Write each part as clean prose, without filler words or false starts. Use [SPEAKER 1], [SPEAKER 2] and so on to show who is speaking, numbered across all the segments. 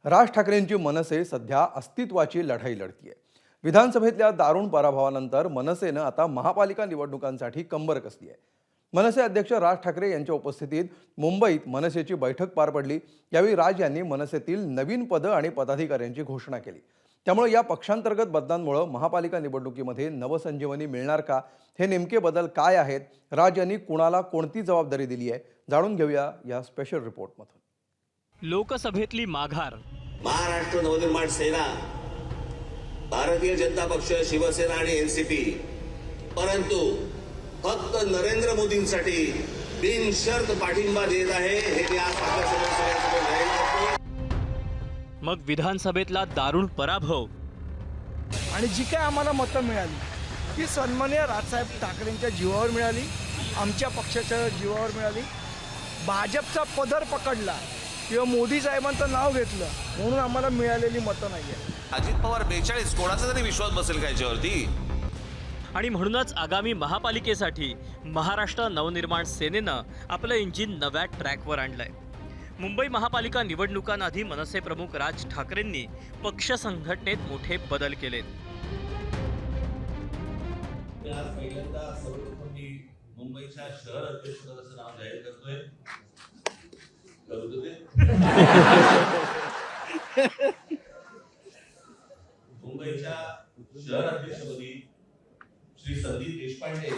[SPEAKER 1] राज ठाकरेंची मनसे सध्या अस्तित्वाची लढाई लढतीये। विधानसभेतल्या दारुण पराभवानंतर मनसेनं आता महापालिका निवडणुकांसाठी कंबर कसली आहे। मनसे अध्यक्ष राज ठाकरे यांच्या उपस्थितीत मुंबईत मनसेची बैठक पार पडली। यावेळी राज यांनी मनसेतील नवीन पदं आणि पदाधिकाऱ्यांची घोषणा केली। त्यामुळे या पक्षांतर्गत बदलांमुळे महापालिका निवडणुकीमध्ये नवसंजीवनी मिळणार का, हे नेमके बदल काय आहेत, राज यांनी कुणाला कोणती जबाबदारी दिली आहे, जाणून घेऊया या स्पेशल रिपोर्टमधून।
[SPEAKER 2] लोकसभेतली माघार,
[SPEAKER 3] महाराष्ट्र नवनिर्माण सेना, भारतीय जनता पक्ष, शिवसेना आणि एनसीपी, परंतु फक्त नरेंद्र मोदींसाठी बिनशर्त पाठिंबा देत आहे हे मी आज आपल्या समोर जाहीर करतो।
[SPEAKER 2] मग विधानसभेतला दारुण पराभव
[SPEAKER 4] आणि जी काय आम्हाला मतं मिळाली ती सन्माननीय राजसाहेब ठाकरेंच्या जीवावर मिळाली, आमच्या पक्षाच्या जीवावर मिळाली। भाजपचा पदर पकडला किंवा मोदी साहेबांचं नाव घेतलं म्हणून आम्हाला मिळालेली मतं नाही आहे।
[SPEAKER 5] अजित पवार 42, कोणाचा तरी विश्वास बसेल का याच्यावरती?
[SPEAKER 2] आणि म्हणूनच आगामी महापालिकेसाठी महाराष्ट्र नवनिर्माण सेनेनं आपलं इंजिन नव्या ट्रॅकवर आणलंय। मुंबई महापालिका निवडणुकांआधी मनसे प्रमुख राज ठाकरेंनी पक्ष संघटनेत मोठे बदल केलेत।
[SPEAKER 6] आज पहिल्यांदा सर्वप्रथम मी मुंबईच्या शहर अध्यक्षपदाचं नाव जाहीर करतोय। मुंबईच्या शहर अध्यक्षपदी श्री संदीप देशपांडे।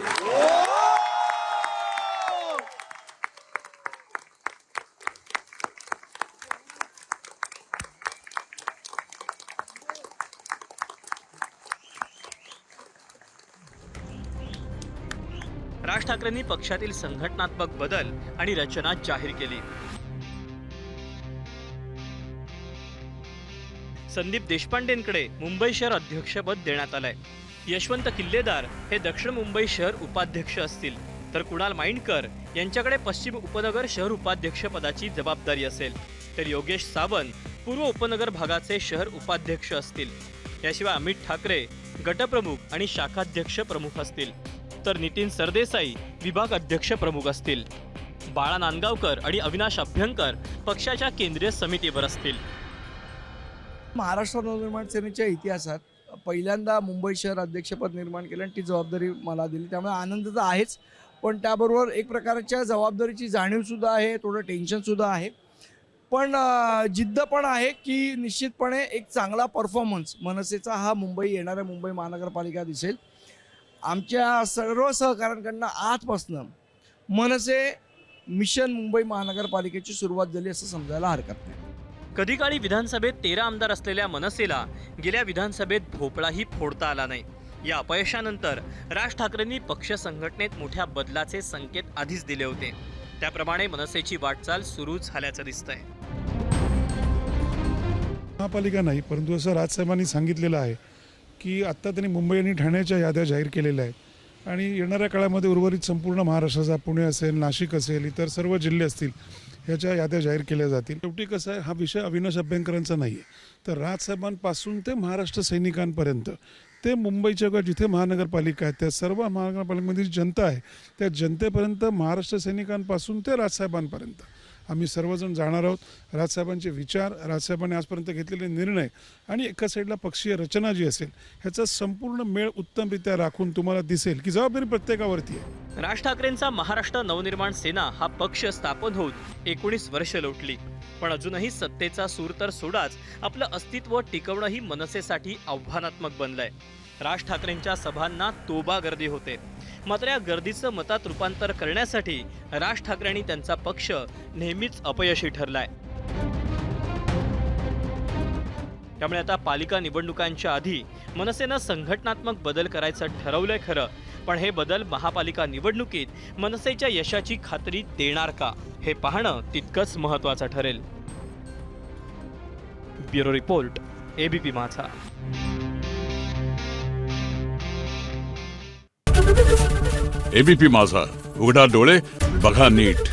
[SPEAKER 2] राज ठाकरेंनी पक्षातील संघटनात्मक बदल आणि रचना जाहीर केली। संदीप देशपांडेंकडे मुंबई शहर अध्यक्षपद देण्यात आलंय। यशवंत किल्लेदार हे दक्षिण मुंबई शहर उपाध्यक्ष असतील, तर कुणाल माइंडकर यांच्याकडे पश्चिम उपनगर शहर उपाध्यक्ष पदाची जबाबदारी असेल, तर योगेश सावंत पूर्व उपनगर भागाचे शहर उपाध्यक्ष असतील। याशिवाय अमित ठाकरे गटप्रमुख आणि शाखाध्यक्ष प्रमुख असतील, तर नितीन सरदेसाई विभाग अध्यक्ष प्रमुख असतील। बाळा नांदगावकर आणि अविनाश अभ्यंकर पक्षाच्या केंद्रीय समितीवर असतील।
[SPEAKER 4] महाराष्ट्र नवनिर्माण सेनेच्या इतिहासात पहिल्यांदा मुंबई शहर अध्यक्षपद निर्माण केलं आणि ती जबाबदारी मला दिली, त्यामुळे आनंद तर आहेच, पण त्याबरोबर एक प्रकारच्या जबाबदारीची जाणीवसुद्धा आहे, थोडं टेन्शनसुद्धा आहे, पण जिद्द पण आहे की निश्चितपणे एक चांगला परफॉर्मन्स मनसेचा हा येणाऱ्या मुंबई महानगरपालिका दिसेल। आमच्या सर्व सहकाऱ्यांकडनं आजपासून मनसे मिशन मुंबई महानगरपालिकेची सुरुवात झाली असं समजायला हरकत नाही।
[SPEAKER 2] कधी काळी विधानसभेत 13 आमदार असलेल्या मनसेला गेल्या विधानसभेत भोपळाही फोडता आला नाही। या अपयशानंतर राज ठाकरेंनी पक्ष संघटनेत मोठ्या बदलाचे संकेत आधीच दिले होते। त्याप्रमाणे मनसेची वाटचाल सुरू झाल्याचं दिसतंय।
[SPEAKER 7] महापालिका नाही, परंतु असं राजसाहेबांनी सांगितलेलं आहे की आत्ता त्यांनी मुंबई आणि ठाण्याच्या याद्या जाहीर केलेल्या आहेत आणि येणाऱ्या काळामध्ये उर्वरित संपूर्ण महाराष्ट्राचा, पुणे असेल, नाशिक असेल, इतर सर्व जिल्हे असतील, ह्याच्या याद्या जाहीर केल्या जातील। शेवटी कसं आहे, हा विषय अविनाश अभ्यंकरांचा नाही आहे, तर राजसाहेबांपासून ते महाराष्ट्र सैनिकांपर्यंत, ते मुंबईच्या जिथे महानगरपालिका आहे त्या सर्व महानगरपालिकेमधील जनता आहे, त्या जनतेपर्यंत, महाराष्ट्र सैनिकांपासून ते राजसाहेबांपर्यंत आम्ही सर्वजण जाणार आहोत। राजसाहेबांचे विचार, राजसाहेबांनी आजपर्यंत घेतलेले निर्णय आणि एका साईडला पक्षीय रचना जी असेल ह्याचा संपूर्ण मेळ उत्तमरित्या राखून तुम्हाला दिसेल की जबाबदारी प्रत्येकावरती आहे।
[SPEAKER 2] राज ठाकरेंचा महाराष्ट्र नवनिर्माण सेना हा पक्ष स्थापन होऊन 19 वर्ष लोटली, पण अजूनही सत्तेचा सूर तर सोडाच, आपलं अस्तित्व टिकवणंही मनसेसाठी आव्हानात्मक बनलंय। राज ठाकरेंच्या सभांना तोबा गर्दी होते, मात्र या गर्दीचं मतात रूपांतर करण्यासाठी राज ठाकरे आणि त्यांचा पक्ष नेहमीच अपयशी ठरलाय। त्यामुळे आता पालिका निवडणुकांच्या आधी मनसेनं संघटनात्मक बदल करायचं ठरवलंय खरं, पण हे बदल महापालिका निवडणुकीत मनसेच्या यशाची खात्री देणार का, हे पाहणं तितकंच महत्त्वाचं ठरेल। ब्युरो रिपोर्ट, एबीपी माझा।
[SPEAKER 8] एबीपी माझा, उघडा डोळे बघा नीट।